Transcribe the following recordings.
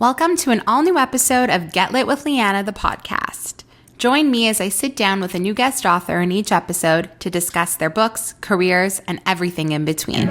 Welcome to an all-new episode of Get Lit with Lianna, the podcast. Join me as I sit down with a new guest author in each episode to discuss their books, careers, and everything in between.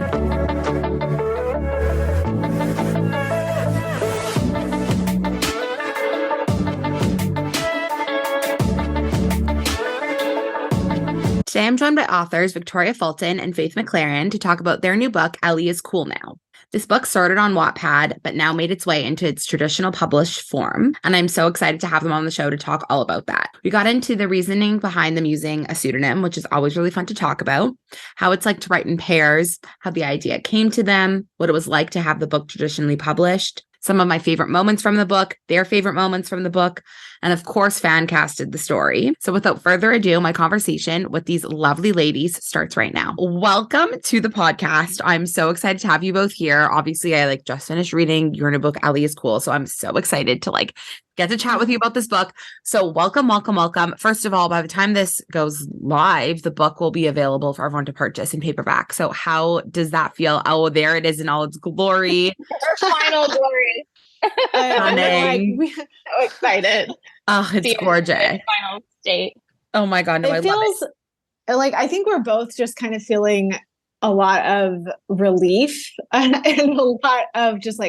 Today I'm joined by authors Victoria Fulton and Faith McClaren to talk about their new book, Ellie Is Cool Now. This book started on Wattpad, but now made its way into its traditional published form, and I'm so excited to have them on the show to talk all about that. We got into the reasoning behind them using a pseudonym, which is always really fun to talk about, how it's like to write in pairs, how the idea came to them, what it was like to have the book traditionally published, some of my favorite moments from the book, their favorite moments from the book, and of course, fan casted the story. So without further ado, my conversation with these lovely ladies starts right now. Welcome to the podcast. I'm so excited to have you both here. Obviously, I just finished reading your new book, Ellie Is Cool. So I'm so excited to get to chat with you about this book. So welcome. First of all, by the time this goes live, the book will be available for everyone to purchase in paperback. So how does that feel? Oh, there it is in all its glory. Our final glory. Stunning. So excited. Oh, it's gorgeous. Final state. Oh my God. No, it feels like I think we're both just kind of feeling a lot of relief and a lot of just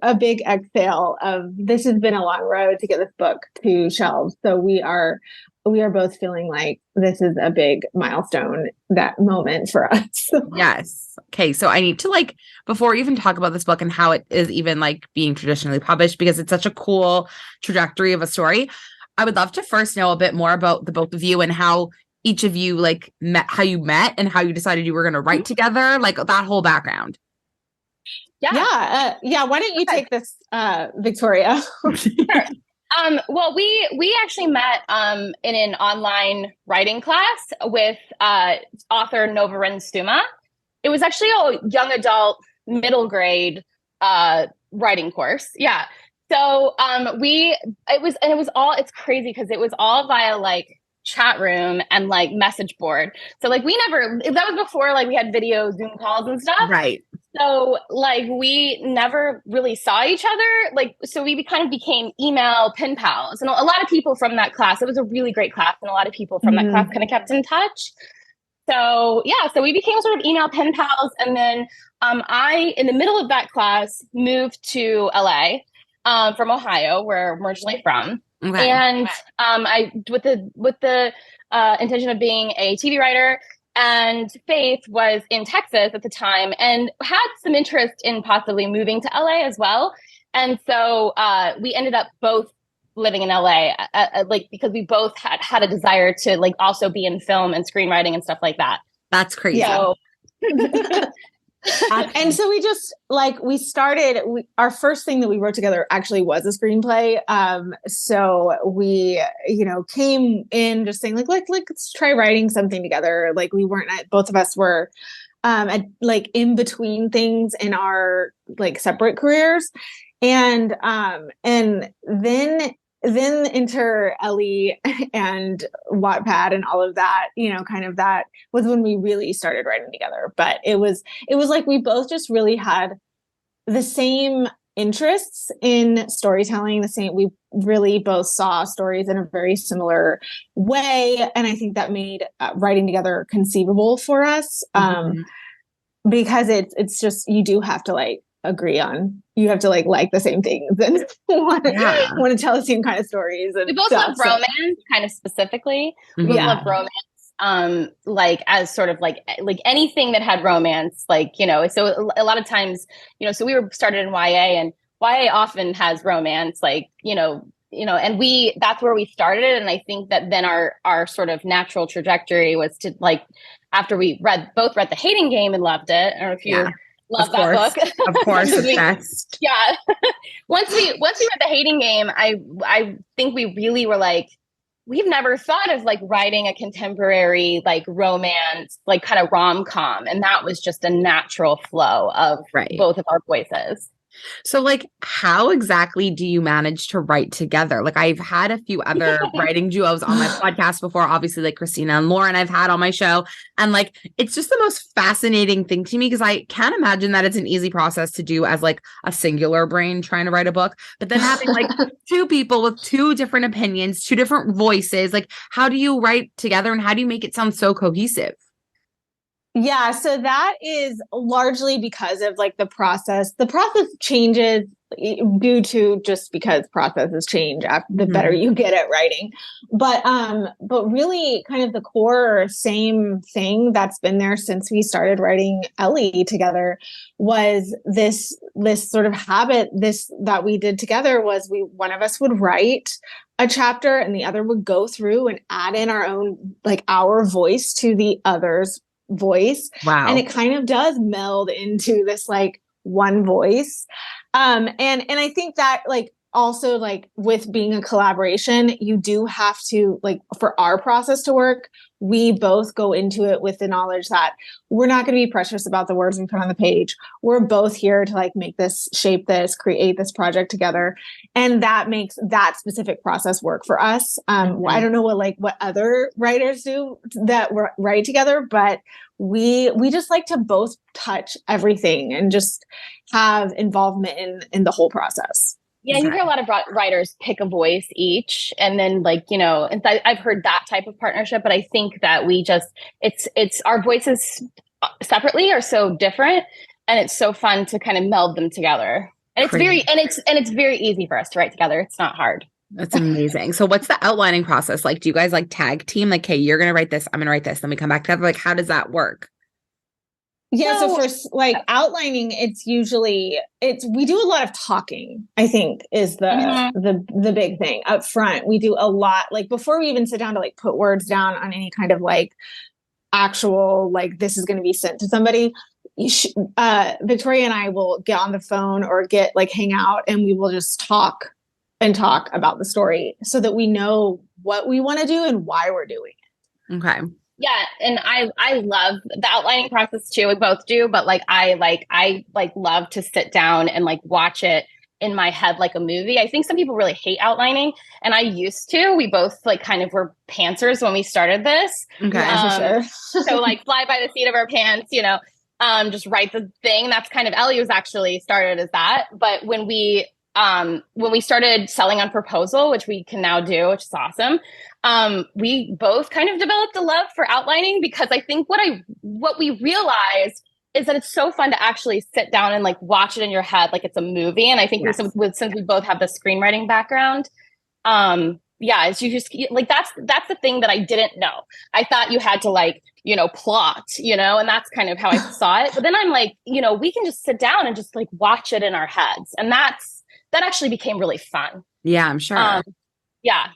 a big exhale of this has been a long road to get this book to shelves. So we are both feeling like this is a big milestone, that moment for us. Yes. Okay. So I need to before we even talk about this book and how it is even being traditionally published, because it's such a cool trajectory of a story, I would love to first know a bit more about the both of you and how each of you met, how you met and how you decided you were going to write together, that whole background. Yeah. Why don't you take this, Victoria? Sure. Well, we actually met in an online writing class with author Novarin Stuma. It was actually a young adult middle grade writing course. Yeah. So it's crazy because it was all via chat room and message board. So that was before we had video Zoom calls and stuff. Right. So we never really saw each other. So we kind of became email pen pals. And a lot of people from that class, it was a really great class. And a lot of people from that class kind of kept in touch. So we became sort of email pen pals. And then I, in the middle of that class, moved to LA from Ohio, where I'm originally from. Okay. And I, with the intention of being a TV writer. And Faith was in Texas at the time and had some interest in possibly moving to LA as well. And so we ended up both living in LA, because we both had a desire to also be in film and screenwriting and stuff like that. That's crazy. So, and so we just we started, our first thing that we wrote together actually was a screenplay. So we, came in just saying let's try writing something together. We weren't, both of us were in between things in our separate careers. And then enter Ellie and Wattpad and all of that, kind of that was when we really started writing together. But it was we both just really had the same interests in storytelling, we really both saw stories in a very similar way. And I think that made writing together conceivable for us, because it's just, you do have to agree on, you have to like the same things and want to tell the same kind of stories. And we both love romance, kind of specifically. We both love romance, as sort of anything that had romance, so a lot of times, so we were started in YA, and YA often has romance, and that's where we started. And I think that then our sort of natural trajectory was to after we both read The Hating Game and loved it. I don't know if you love that book. Of course, obsessed. Yeah. Once we read The Hating Game, I think we really were we've never thought of writing a contemporary romance, kind of rom-com, and that was just a natural flow of both of our voices. So like, how exactly do you manage to write together? Like I've had a few other writing duos on my podcast before, obviously like Christina and Lauren I've had on my show. And like, it's just the most fascinating thing to me because I can't imagine that it's an easy process to do as like a singular brain trying to write a book. But then having like two people with two different opinions, two different voices, like how do you write together and how do you make it sound so cohesive? Yeah, so that is largely because of like the process. The process changes due to just because processes change after the better you get at writing. But really kind of the core same thing that's been there since we started writing Ellie together was this sort of habit that we did together was one of us would write a chapter and the other would go through and add in our own like our voice to the other's voice. Wow. And it kind of does meld into this like one voice. And I think that like also like with being a collaboration, you do have to like for our process to work, we both go into it with the knowledge that we're not going to be precious about the words we put on the page. We're both here to like make this, shape this, create this project together. And that makes that specific process work for us. I don't know what other writers do that write together, but we just like to both touch everything and just have involvement in the whole process. Yeah, you hear a lot of writers pick a voice each, and then like, you know, and I've heard that type of partnership, but I think that we just, it's our voices separately are so different, and it's so fun to kind of meld them together. And it's very easy for us to write together. It's not hard. That's amazing. So what's the outlining process like? Do you guys like tag team? Like, hey, you're going to write this, I'm going to write this, then we come back together. Like, how does that work? Yeah. So for like outlining, we do a lot of talking, I think is the big thing up front. We do a lot, like before we even sit down to like put words down on any kind of like actual, like this is going to be sent to somebody. Victoria and I will get on the phone or hang out and we will just talk about the story so that we know what we want to do and why we're doing it. Okay. Yeah, and I love the outlining process too. We both do, but I love to sit down and like watch it in my head like a movie. I think some people really hate outlining, and I used to. We both like kind of were pantsers when we started this. Okay, for sure. So like fly by the seat of our pants, you know, just write the thing. That's kind of Ellie was actually started as that. But when we started selling on proposal, which we can now do, which is awesome. We both kind of developed a love for outlining because I think what we realized is that it's so fun to actually sit down and like watch it in your head like it's a movie. And I think since we both have the screenwriting background, it's you just like that's the thing that I didn't know. I thought you had to like, you know, plot, you know, and that's kind of how I saw it. But then I'm like, you know, we can just sit down and just like watch it in our heads, and that actually became really fun. Yeah, I'm sure. Yeah.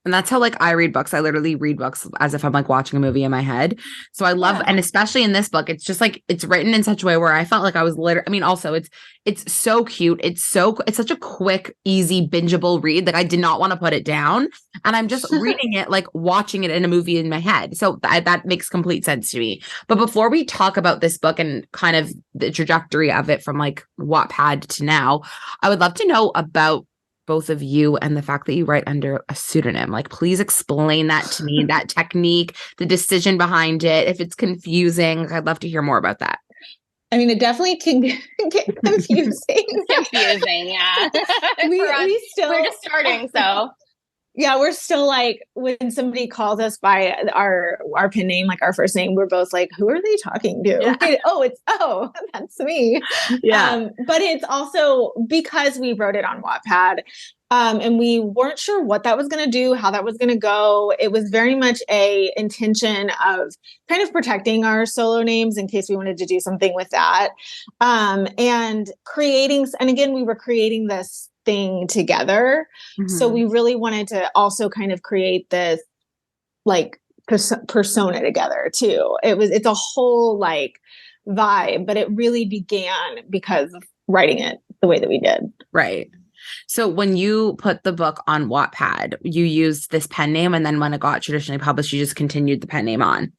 And that's how like I read books. I literally read books as if I'm like watching a movie in my head. So I love, and especially in this book, it's just like, it's written in such a way where I felt like I was also it's so cute. It's such a quick, easy, bingeable read. Like I did not want to put it down, and I'm just reading it, like watching it in a movie in my head. So that makes complete sense to me. But before we talk about this book and kind of the trajectory of it from like Wattpad to now, I would love to know about both of you and the fact that you write under a pseudonym. Like, please explain that to me, that technique, the decision behind it. If it's confusing, I'd love to hear more about that. I mean, it definitely can get confusing. Confusing, yeah. We're just starting, so. Yeah, we're still like, when somebody calls us by our pen name, like our first name, we're both like, who are they talking to? Yeah. That's me. Yeah. But it's also because we wrote it on Wattpad, and we weren't sure what that was going to do, how that was going to go. It was very much a intention of kind of protecting our solo names in case we wanted to do something with that. And again, we were creating this thing together. So we really wanted to also kind of create this like persona together too. It's a whole like vibe, but it really began because of writing it the way that we did. Right. So when you put the book on Wattpad, you used this pen name, and then when it got traditionally published, you just continued the pen name on.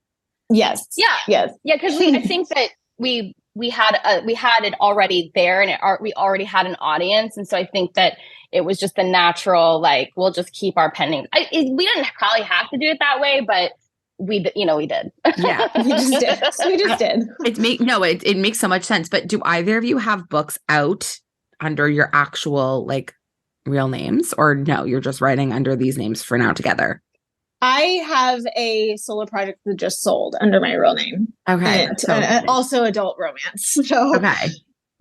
Yes. Yeah. Yes. Yeah. Because I think that we we had it already there, and we already had an audience. And so I think that it was just the natural, like, we'll just keep our pending. We didn't probably have to do it that way, but we did. Yeah, we just did. We just did. It makes so much sense. But do either of you have books out under your actual like real names, or no, you're just writing under these names for now together? I have a solo project that just sold under my real name. Okay. And also adult romance. So okay.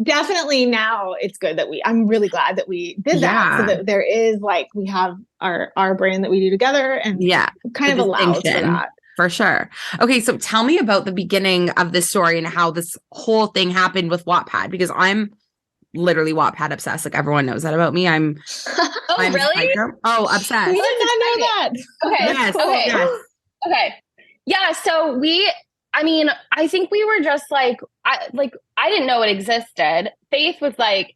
Definitely now it's good that I'm really glad that we did that. So that there is like, we have our brand that we do together, and kind of allows for that. For sure. Okay. So tell me about the beginning of this story and how this whole thing happened with Wattpad, because I'm literally Wattpad obsessed. Like, everyone knows that about me. I'm really? Obsessed. We did not know that. Okay. Yes. Okay. Yes. Okay. Yeah. So I think we were just like, I didn't know it existed. Faith was like,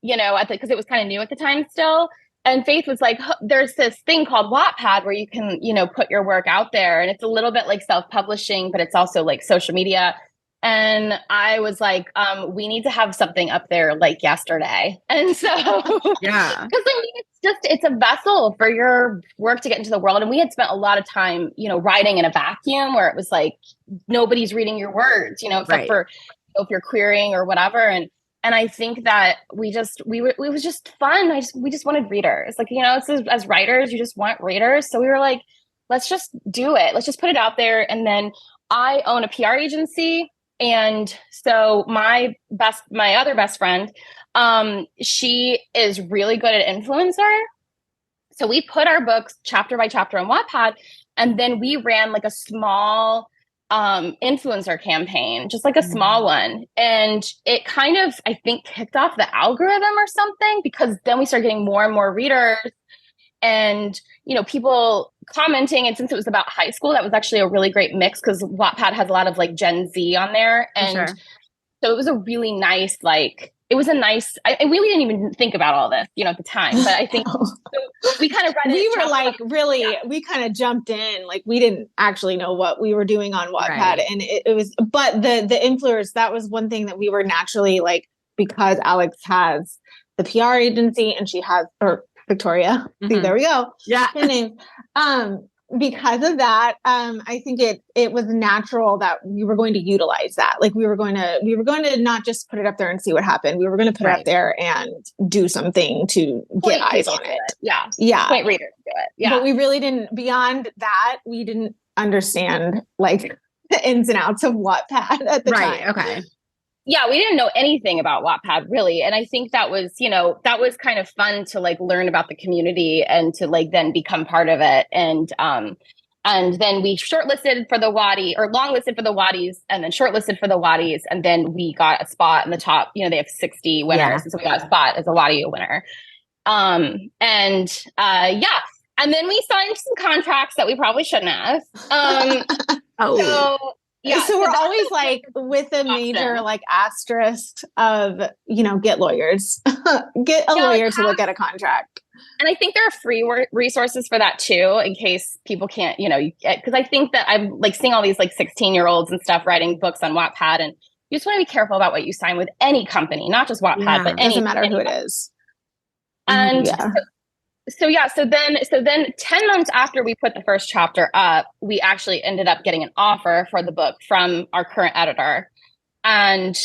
because it was kind of new at the time still. And Faith was like, there's this thing called Wattpad where you can, put your work out there. And it's a little bit like self-publishing, but it's also like social media. And I was like, we need to have something up there like yesterday. And so, yeah, because it's a vessel for your work to get into the world. And we had spent a lot of time, writing in a vacuum where it was like, nobody's reading your words, except for if you're querying or whatever. And I think that it was just fun. We just wanted readers. Like, as writers, you just want readers. So we were like, let's just do it. Let's just put it out there. And then I own a PR agency. And so my other best friend, she is really good at influencer. So we put our books chapter by chapter on Wattpad, and then we ran like a small influencer campaign, just like a small one. And it kind of, I think, kicked off the algorithm or something, because then we started getting more and more readers and, people commenting. And since it was about high school, that was actually a really great mix, because Wattpad has a lot of like Gen Z on there. And so it was a really nice, we didn't even think about all this, at the time, but I think we kind of read it. We were like, really, we kind of jumped in, like, we didn't actually know what we were doing on Wattpad. Right. And it was, but the influencers, that was one thing that we were naturally like, because Alex has the PR agency and she has, or Victoria, see, there we go. Yeah. Her name. Because of that, I think it was natural that we were going to utilize that. Like, we were going to not just put it up there and see what happened. We were going to put it up there and do something to get eyes on it. Yeah. Yeah. Point readers to it. Yeah. But we really didn't, beyond that, we didn't understand like the ins and outs of Wattpad at the time. Okay. Yeah, we didn't know anything about Wattpad, really. And I think that was kind of fun to like learn about the community and to like then become part of it. And then we shortlisted for the Wattie, or longlisted for the Watties, and then shortlisted for the Watties. And then we got a spot in the top, they have 60 winners. Yeah. And so we got a spot as a Wattie winner. And then we signed some contracts that we probably shouldn't have. So we're always like with a major like asterisk of, get lawyers, get a lawyer to look at a contract. And I think there are free resources for that too, in case people can't, because I think that I'm like seeing all these like 16-year-olds and stuff writing books on Wattpad, and you just want to be careful about what you sign with any company, not just Wattpad, but doesn't matter who it is. And So then 10 months after we put the first chapter up, we actually ended up getting an offer for the book from our current editor, and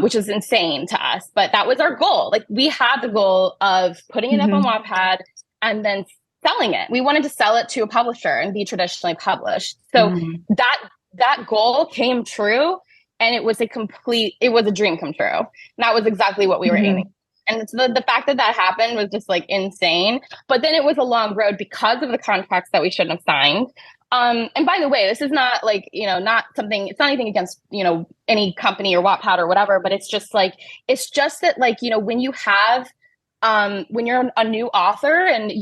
which is insane to us. But that was our goal. Like, we had the goal of putting it up on Wattpad and then selling it. We wanted to sell it to a publisher and be traditionally published. So that goal came true, and it was a dream come true. And that was exactly what we were aiming. And so the fact that happened was just like insane. But then it was a long road because of the contracts that we shouldn't have signed. And by the way, this is not like, not something, it's not anything against, any company or Wattpad or whatever, but it's just that like, when you have, when you're a new author and,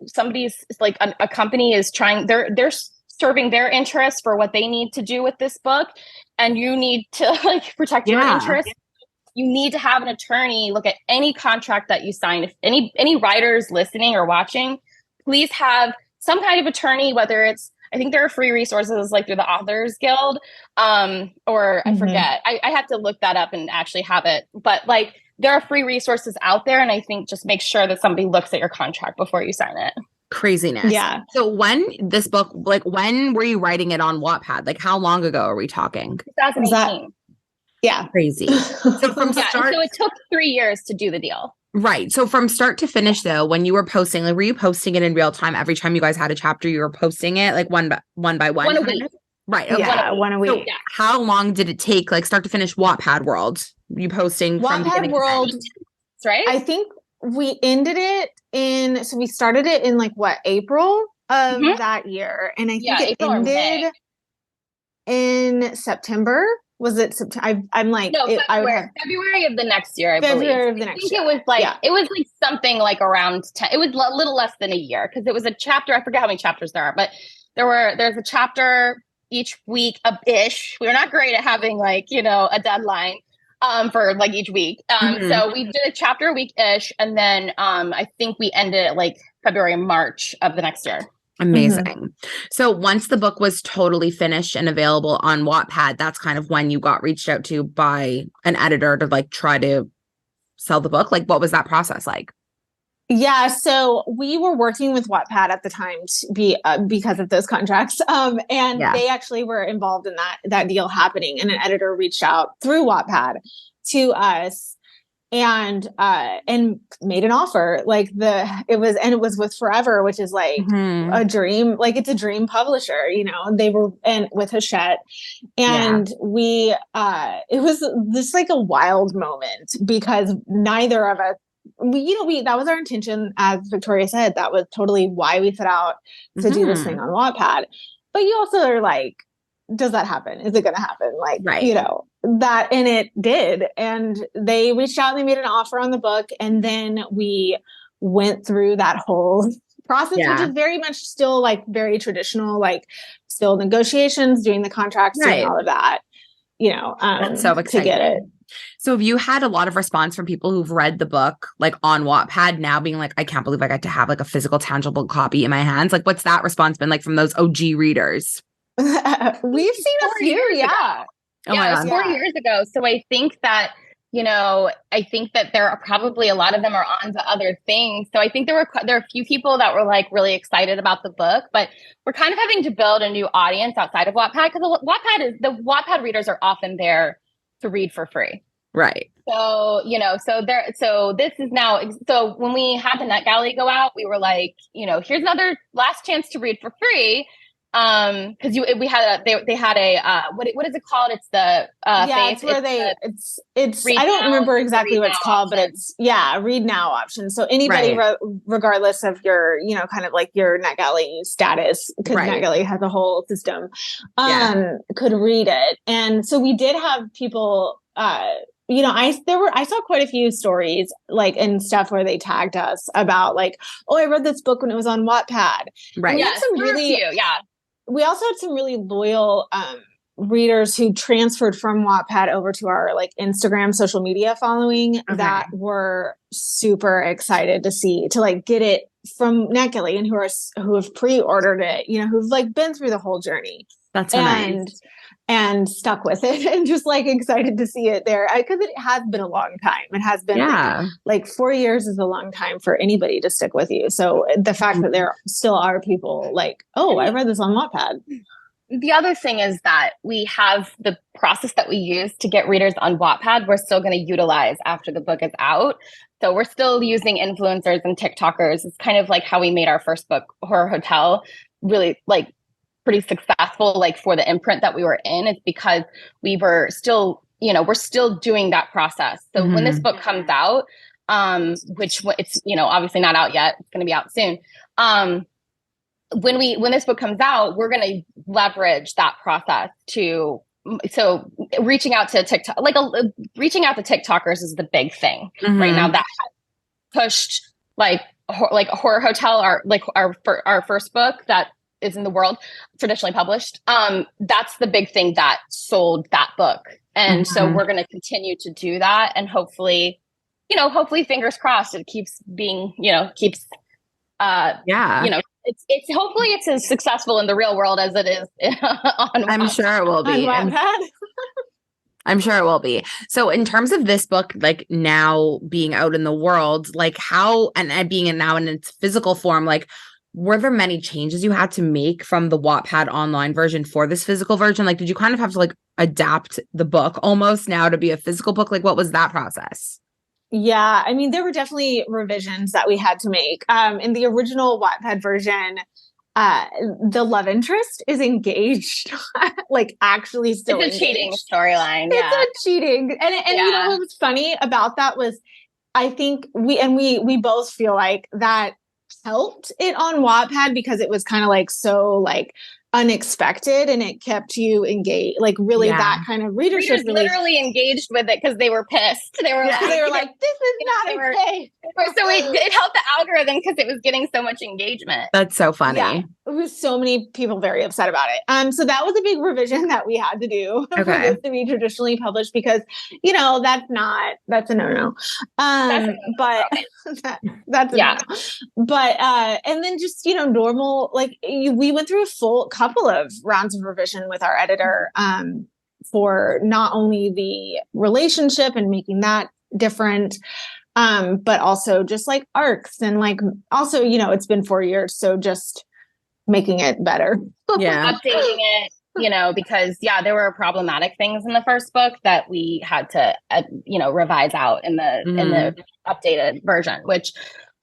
somebody's like a company is trying, they're serving their interests for what they need to do with this book. And you need to like protect your interests. You need to have an attorney look at any contract that you sign. If any writers listening or watching, please have some kind of attorney, whether it's I think there are free resources like through the Authors Guild, or I forget. I have to look that up and actually have it. But like there are free resources out there, and I think just make sure that somebody looks at your contract before you sign it. Craziness. Yeah. So when this book, like when were you writing it on Wattpad? Like how long ago are we talking? 2018. Yeah. Crazy. So from Yeah, start, so it took 3 years to do the deal. right. So from start to finish though, when you were posting, like were you posting it in real time every time you guys had a chapter, you were posting it like one by one? One a week. Right. Okay. Yeah, one a week. So how long did it take, like start to finish Wattpad World? You posting from Wattpad World, right? I think we ended it so we started it in like what, April of that year. And I think it ended in September. Was it September? I'm like, no, February of the next year, I believe. Of the next year. It was like, it was like something like around 10. It was a little less than a year because it was a chapter. I forget how many chapters there are, but there's a chapter each week ish. We're not great at having like, a deadline for like each week. So we did a chapter a week ish. And then I think we ended at like February and March of the next year. Amazing. So once the book was totally finished and available on Wattpad, that's kind of when you got reached out to by an editor to like try to sell the book. Like what was that process like? Yeah, so we were working with Wattpad at the time because of those contracts, and they actually were involved in that deal happening. And an editor reached out through Wattpad to us and made an offer. Like it was with Forever, which is like a dream. Like it's a dream publisher. They were with Hachette, and we it was just like a wild moment because neither of us. That was our intention, as Victoria said. That was totally why we set out to do this thing on Wattpad. But you also are like, does that happen? Is it going to happen? Like, that, and it did. And they reached out and they made an offer on the book. And then we went through that whole process, which is very much still like very traditional, like still negotiations, doing the contracts, doing all of that, That's so exciting to get it. So have you had a lot of response from people who've read the book like on Wattpad now being like, I can't believe I got to have like a physical, tangible copy in my hands? Like what's that response been like from those OG readers? We've seen a few, yeah. Oh my God. It was 4 years ago. So I think that, there are probably a lot of them are on to other things. So I think there are a few people that were like really excited about the book, but we're kind of having to build a new audience outside of Wattpad because the Wattpad readers are often there to read for free. Right. So, this is now, so when we had the NetGalley go out, we were like, here's another last chance to read for free. Cause they had a, what is it called? It's the, it's where it's I don't remember exactly what it's called, but it's read now option. So anybody, regardless of your, kind of like your NetGalley status, because NetGalley has a whole system, could read it. And so we did have people, I saw quite a few stories like and stuff where they tagged us about like, oh, I read this book when it was on Wattpad. Right. We also had some really loyal readers who transferred from Wattpad over to our like Instagram social media following that were super excited to like get it from NetGalley and who have pre-ordered it, who've like been through the whole journey. That's nice. And stuck with it and just like excited to see it there because it has been a long time. It has been like 4 years is a long time for anybody to stick with you. So the fact that there still are people like, oh, I read this on Wattpad. The other thing is that we have the process that we use to get readers on Wattpad. We're still going to utilize after the book is out. So we're still using influencers and TikTokers. It's kind of like how we made our first book, Horror Hotel, really like pretty successful, like for the imprint that we were in. It's because we were still, we're still doing that process. So when this book comes out, which it's, obviously not out yet, it's going to be out soon. When this book comes out, we're going to leverage that process so reaching out to TikTok, reaching out to TikTokers is the big thing right now that has pushed like Horror Hotel, our first book that is in the world traditionally published. That's the big thing that sold that book. And so we're going to continue to do that. And hopefully fingers crossed, it keeps being, keeps Yeah. You know, it's hopefully it's as successful in the real world as it is on I'm sure it will be. I'm sure it will be. So in terms of this book, like now being out in the world, like how, and being now in its physical form, like were there many changes you had to make from the Wattpad online version for this physical version? Like, did you kind of have to like adapt the book almost now to be a physical book? Like, what was that process? Yeah, I mean, there were definitely revisions that we had to make. In the original Wattpad version, the love interest is engaged, like actually still it's a engaged. Cheating storyline. Yeah. It's a cheating. And you know what was funny about that was I think we both feel like that helped it on Wattpad because it was kind of like so like unexpected and it kept you engaged, like really that kind of readership. Readers literally engaged with it because they were pissed. They were like, this is not okay. So it helped the algorithm because it was getting so much engagement. That's so funny. Yeah, it was so many people very upset about it. So that was a big revision that we had to do for this to be traditionally published because, you know, that's a no-no. But that's a no-no. But and then just, you know, normal, like we went through a full couple of rounds of revision with our editor for not only the relationship and making that different, but also just like arcs and like also, you know, it's been 4 years, so just making it better. Yeah. Updating it, you know, because there were problematic things in the first book that we had to, you know, revise out in the updated version, which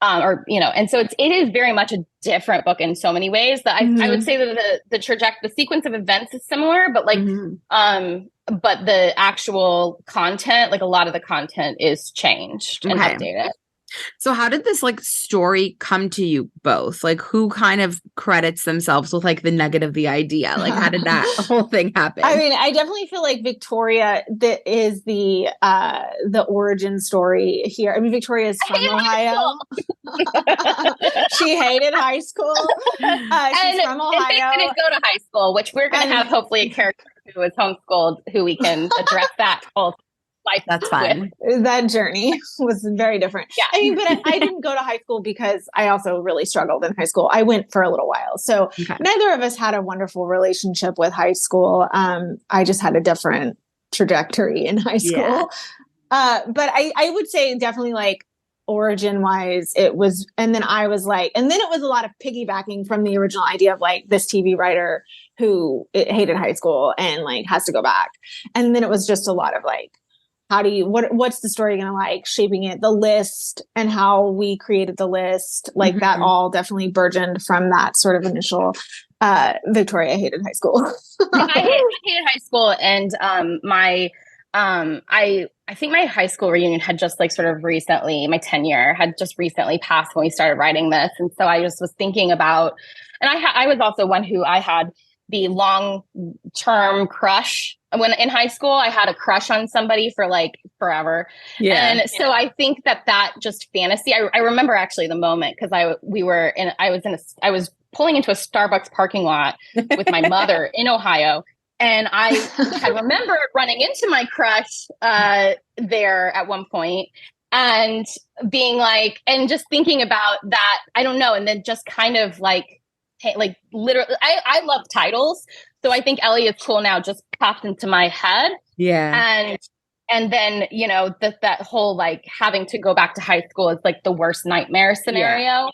and so it is very much a different book in so many ways that I would say that the sequence of events is similar, but like, but the actual content, like a lot of the content is changed and updated. So how did this like story come to you both? Like who kind of credits themselves with like the nugget of the idea? Like how did that whole thing happen? I mean, I definitely feel like Victoria that is the origin story here. I mean, Victoria is from Ohio. She hated high school. She's from Ohio. And didn't go to high school, which we're going to have hopefully a character who is homeschooled who we can address that whole life. That's fun. That journey was very different. Yeah. I mean, but I didn't go to high school because I also really struggled in high school. I went for a little while. So neither of us had a wonderful relationship with high school. I just had a different trajectory in high school. Yeah. But I would say definitely like origin wise, it was, and then I was like, and then it was a lot of piggybacking from the original idea of like this TV writer who hated high school and like has to go back. And then it was just a lot of like, how do you, what's the story going to like shaping it, the list and how we created the list, like that all definitely burgeoned from that sort of initial, Victoria hated high school. I hated high school. And, I think my high school reunion had just like sort of recently, my 10-year had just recently passed when we started writing this. And so I just was thinking about, and I was also one who I had the long-term crush. When in high school, I had a crush on somebody for like forever. Yeah. And so I think that just fantasy, I remember actually the moment because I was pulling into a Starbucks parking lot with my mother in Ohio. And I had remembered running into my crush there at one point and being like, and just thinking about that, I don't know. And then just kind of like literally, I love titles. So I think Ellie Is Cool Now just popped into my head. Yeah. And then, you know, that whole like having to go back to high school is like the worst nightmare scenario. Yeah.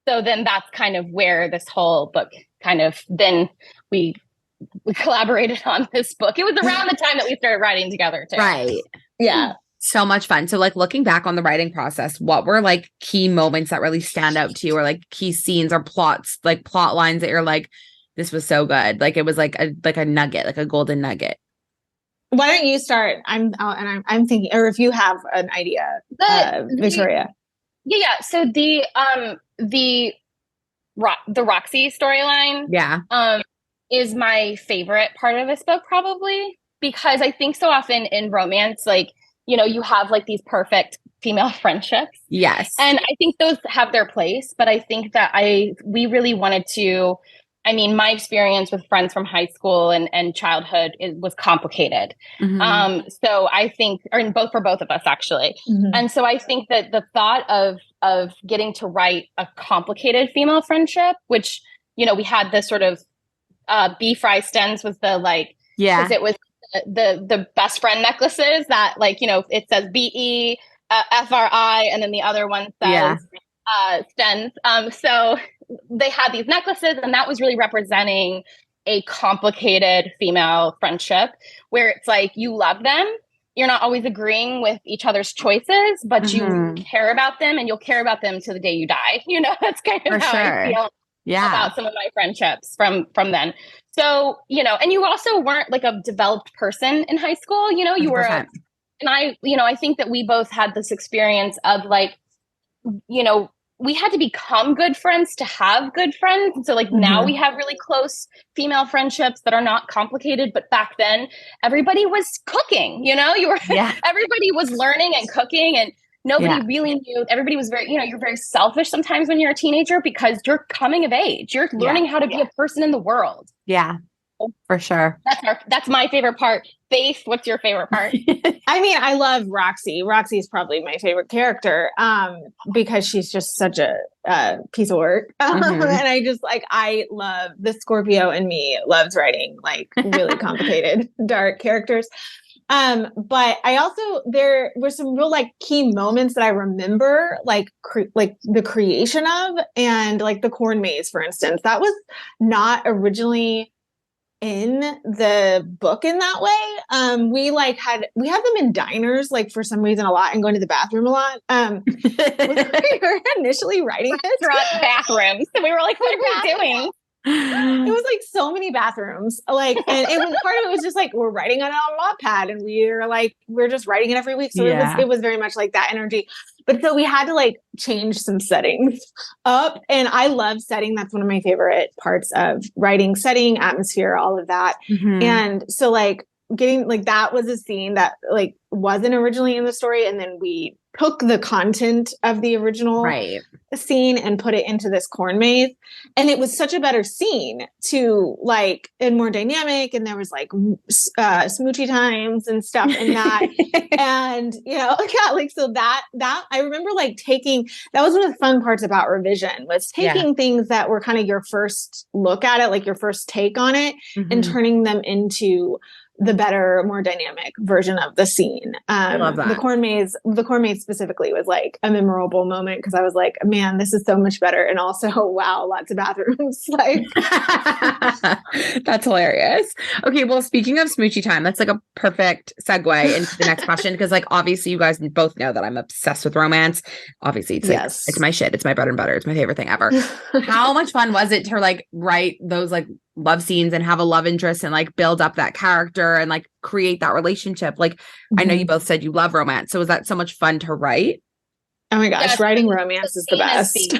So then that's kind of where this whole book kind of, then we collaborated on this book. It was around the time that we started writing together too. Right. Yeah. So much fun. So like looking back on the writing process, what were like key moments that really stand out to you or like key scenes or plots, like plot lines that you're like, this was so good. Like it was like a nugget, like a golden nugget. Why don't you start? I'm thinking, or if you have an idea, Victoria. Yeah. So the Roxy storyline. Yeah. Is my favorite part of this book probably because I think so often in romance, like, you know, you have like these perfect female friendships. Yes. And I think those have their place, but I think that we really wanted to I mean, my experience with friends from high school and childhood was complicated. So I think, or for both of us actually. And so I think that the thought of getting to write a complicated female friendship, which, you know, we had this sort of B. Fry Stens was the like, because it was the best friend necklaces that, like, you know, it says BE, FRI, and then the other one says Stens. So they had these necklaces, and that was really representing a complicated female friendship where it's like you love them. You're not always agreeing with each other's choices, but you care about them, and you'll care about them to the day you die. You know, that's kind of how I feel about some of my friendships from then. So, you know, and you also weren't like a developed person in high school. You know, you 100%. Were, and I, you know, I think that we both had this experience of like, you know, we had to become good friends to have good friends. And so like now we have really close female friendships that are not complicated. But back then everybody was cooking, you know, everybody was learning and cooking, and nobody really knew. Everybody was very, you know, you're very selfish sometimes when you're a teenager because you're coming of age. You're learning how to be a person in the world. Yeah, for sure. That's my favorite part. Faith, what's your favorite part? I mean, I love Roxy. Roxy is probably my favorite character because she's just such a piece of work. And I just like, I love the Scorpio in me loves writing like really complicated, dark characters. But I also, there were some real like key moments that I remember, like the creation of, and like the corn maze, for instance, that was not originally in the book in that way. We had them in diners, like for some reason a lot, and going to the bathroom a lot. We were initially writing this. Bathrooms. And we were like, what are we doing? It was like so many bathrooms, like, and it was part of it was just like we're writing it on Wattpad, and we're just writing it every week. So it was very much like that energy. But so we had to like change some settings up, and I love setting. That's one of my favorite parts of writing: setting, atmosphere, all of that. And so like getting like that was a scene that like wasn't originally in the story, and then we took the content of the original scene and put it into this corn maze, and it was such a better scene to like, and more dynamic, and there was like smoochy times and stuff in that. And you know, like so that I remember like that was one of the fun parts about revision, was taking things that were kind of your first look at it, like your first take on it, and turning them into the better, more dynamic version of the scene. I love that. The corn maze specifically was like a memorable moment because I was like, man, this is so much better. And also, wow, lots of bathrooms. Like, that's hilarious. Okay. Well, speaking of smoochy time, that's like a perfect segue into the next question. Because like, obviously you guys both know that I'm obsessed with romance. Obviously it's like, it's my shit. It's my bread and butter. It's my favorite thing ever. How much fun was it to like write those like love scenes and have a love interest and like build up that character and like create that relationship? Like, I know you both said you love romance. So was that so much fun to write? Oh my gosh, writing romance is the best.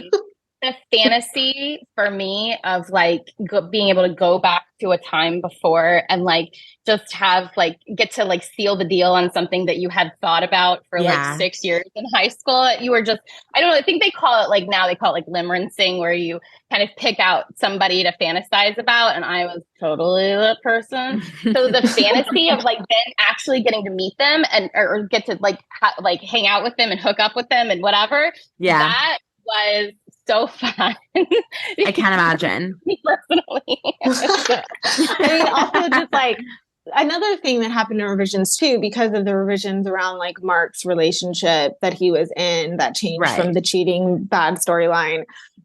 The fantasy for me of like being able to go back to a time before and like just have like get to like seal the deal on something that you had thought about for like 6 years in high school. You were just, I don't know, I think they call it like, now they call it like limericing, where you kind of pick out somebody to fantasize about. And I was totally that person. So the fantasy of like then actually getting to meet them and or get to like like hang out with them and hook up with them and whatever. That was so fun. I can't imagine. Personally. I mean, also just like another thing that happened in revisions too, because of the revisions around like Mark's relationship that he was in, that changed from the cheating bad storyline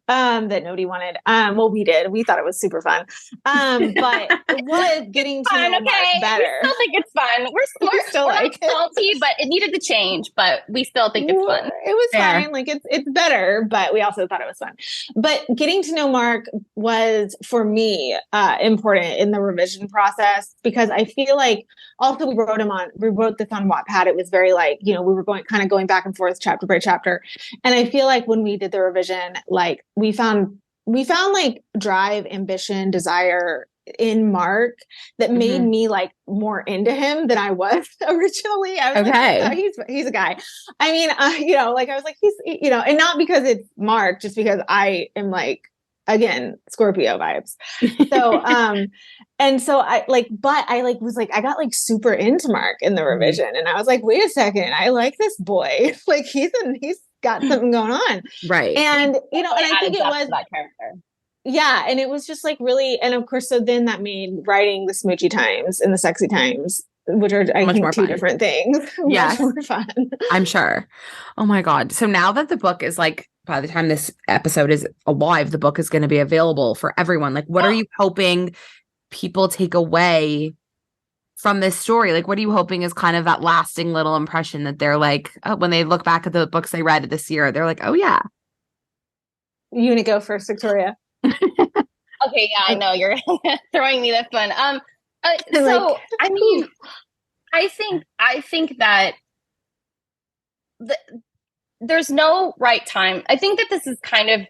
that nobody wanted. Well, we did. We thought it was super fun. But it was getting to know Mark better. We still think it's fun. We're still like salty, but it needed to change. But we still think it's fun. It was fine. Like it's better, but we also thought it was fun. But getting to know Mark was for me important in the revision process, because I feel like also we wrote this on Wattpad. It was very like, you know, we were going back and forth chapter by chapter. And I feel like when we did the revision, like we found like drive, ambition, desire in Mark that made me like more into him than I was originally. I was like, oh, he's a guy. I mean, you know, like I was like, he's, you know, and not because it's Mark, just because I am like again, Scorpio vibes. So, and so I was like, I got like super into Mark in the revision, and I was like, wait a second, I like this boy. Like he's got something going on. Right. And, and I think it was that character. Yeah. And it was just like really, and of course, so then that made writing the Smoochy Times and the Sexy Times, which are, I think, two different things. Yes. Much more fun. I'm sure. Oh my God. So now that the book is like, by the time this episode is alive, the book is going to be available for everyone. Like, what are you hoping people take away from this story? Like, what are you hoping is kind of that lasting little impression that they're like, oh, when they look back at the books they read this year, they're like, oh yeah. You want to go first, Victoria? Okay, yeah, I know you're throwing me this one. So I mean, I think that there's no right time. I think that this is kind of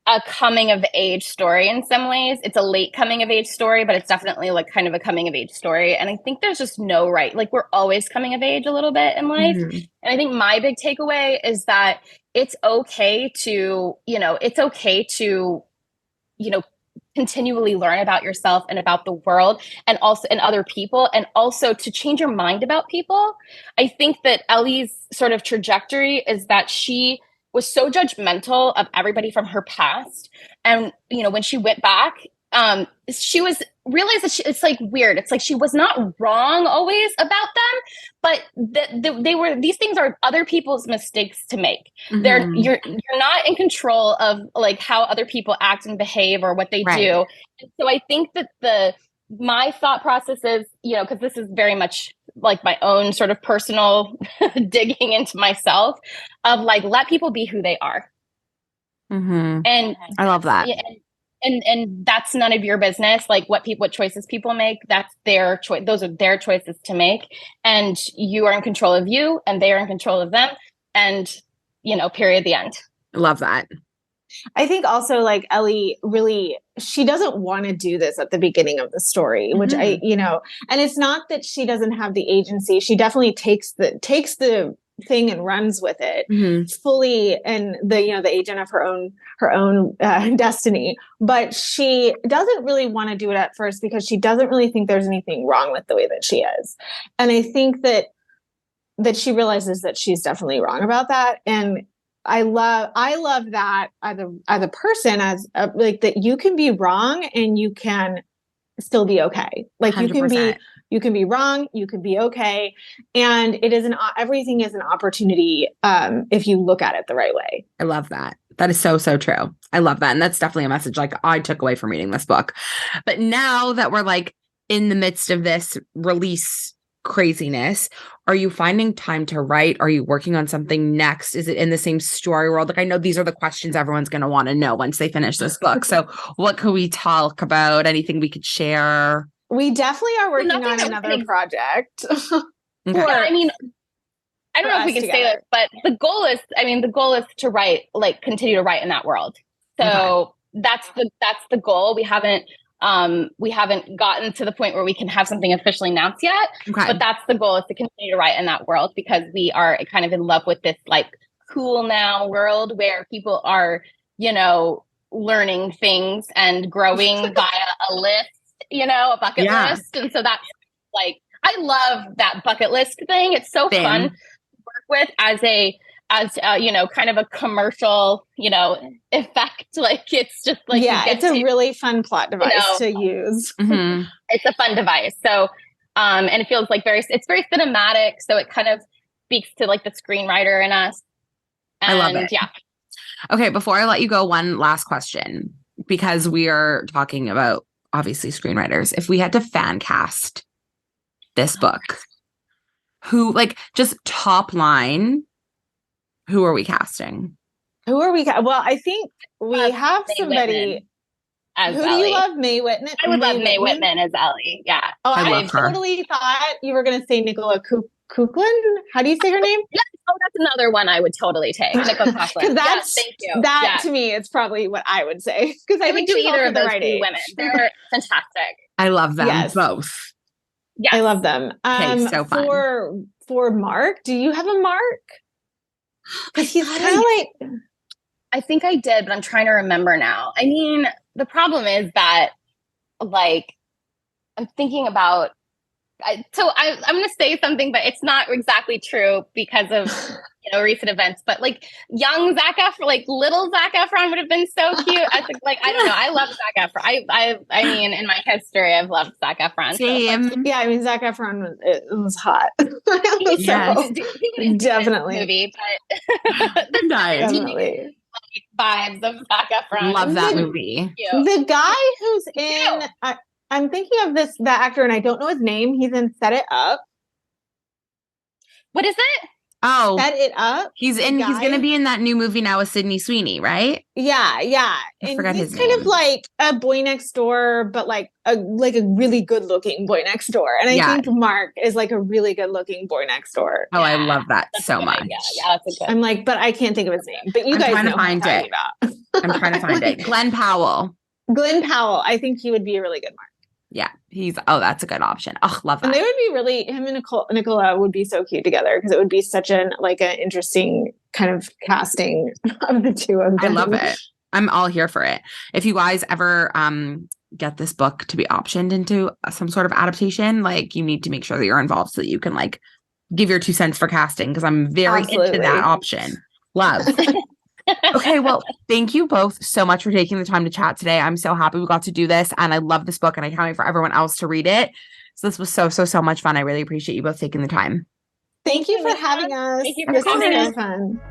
a coming of age story in some ways. It's a late coming of age story, but it's definitely like kind of a coming of age story. And I think there's just no right, like we're always coming of age a little bit in life. Mm-hmm. And I think my big takeaway is that it's okay to, continually learn about yourself and about the world and also and other people, and also to change your mind about people. I think that Ellie's sort of trajectory is that she was so judgmental of everybody from her past. And, when she went back, she realized that it's like weird. It's like she was not wrong always about them, but these things are other people's mistakes to make. Mm-hmm. You're not in control of like how other people act and behave or what they do. And so I think that my thought process is, because this is very much like my own sort of personal digging into myself of like, let people be who they are. Mm-hmm. And I love that. And that's none of your business. Like what choices people make, that's their choice. Those are their choices to make. And you are in control of you and they are in control of them. And, period, the end. I love that. I think also like Ellie really, she doesn't want to do this at the beginning of the story, which and it's not that she doesn't have the agency. She definitely takes the thing and runs with it fully, and the agent of her own destiny. But she doesn't really want to do it at first because she doesn't really think there's anything wrong with the way that she is. And I think that she realizes that she's definitely wrong about that. And I love that as a person, like that you can be wrong and you can still be okay. Like 100%. You can be wrong, you can be okay. And everything is an opportunity if you look at it the right way. I love that. That is so, so true. I love that. And that's definitely a message like I took away from reading this book. But now that we're like in the midst of this release craziness, are you finding time to write? Are you working on something next? Is it in the same story world? Like I know these are the questions everyone's going to want to know once they finish this book. So what could we talk about? Anything we could share? We definitely are working on another project. Okay. I mean, I don't know if we can say that, but the goal is to write, like continue to write in that world. So that's the goal. We haven't gotten to the point where we can have something officially announced yet, but that's the goal, is to continue to write in that world, because we are kind of in love with this like cool now world where people are, learning things and growing via a list, a bucket list. And so that's like, I love that bucket list thing. It's so fun to work with as kind of a commercial, effect. Like it's just like, it's a really fun plot device to use. Mm-hmm. It's a fun device. So, and it feels like it's very cinematic. So it kind of speaks to like the screenwriter in us. And, I love it. Yeah. Okay. Before I let you go, one last question, because we are talking about obviously screenwriters. If we had to fan cast this book, who, like, just top line, who are we casting? Well, I think we have somebody. As who Ellie. Do you love? Mae Whitman? I would love Mae Whitman as Ellie. Yeah. Oh, I totally thought you were going to say Nicola Coughlan. How do you say her name? Yeah. Oh, that's another one I would totally take. Nicola Coughlan. Because thank you. To me, it's probably what I would say. Because I think do either of those right two women. They're fantastic. I love them both. Yeah, I love them. So fun. For Mark, do you have a Mark? Because he's kind of like. I think I did, but I'm trying to remember now. I mean, the problem is that, like, I'm thinking about. I'm going to say something, but it's not exactly true because of recent events. But like young Zac Efron, like little Zac Efron would have been so cute. I think, like, I don't know. I love Zac Efron. I mean, in my history, I've loved Zac Efron. Same. So, yeah, I mean, Zac Efron was hot. Yes. Definitely. Movie, but Nice. Definitely. Vibes of Zac Efron. Love that movie. The guy who's in, I'm thinking of that actor, and I don't know his name. He's in Set It Up. What is it? Oh, Set It Up. He's going to be in that new movie now with Sydney Sweeney, right? Yeah. I forgot his name. He's kind of like a boy next door, but like a really good looking boy next door. And I think Mark is like a really good looking boy next door. Oh, I love that so much. Yeah, that's a good. I'm like, but I can't think of his name. But you guys know who I'm talking about. I'm trying to find it. Glenn Powell. I think he would be a really good Mark. Yeah, that's a good option. Oh, love that. And they would be really, him and Nicola would be so cute together because it would be such an interesting kind of casting of the two of them. I love it. I'm all here for it. If you guys ever get this book to be optioned into some sort of adaptation, like you need to make sure that you're involved so that you can like give your 2 cents for casting because I'm very into that option. Love. Okay, well, thank you both so much for taking the time to chat today. I'm so happy we got to do this, and I love this book, and I can't wait for everyone else to read it. So this was so much fun. I really appreciate you both taking the time. Thank you for having us. Thank you for coming. This was so fun.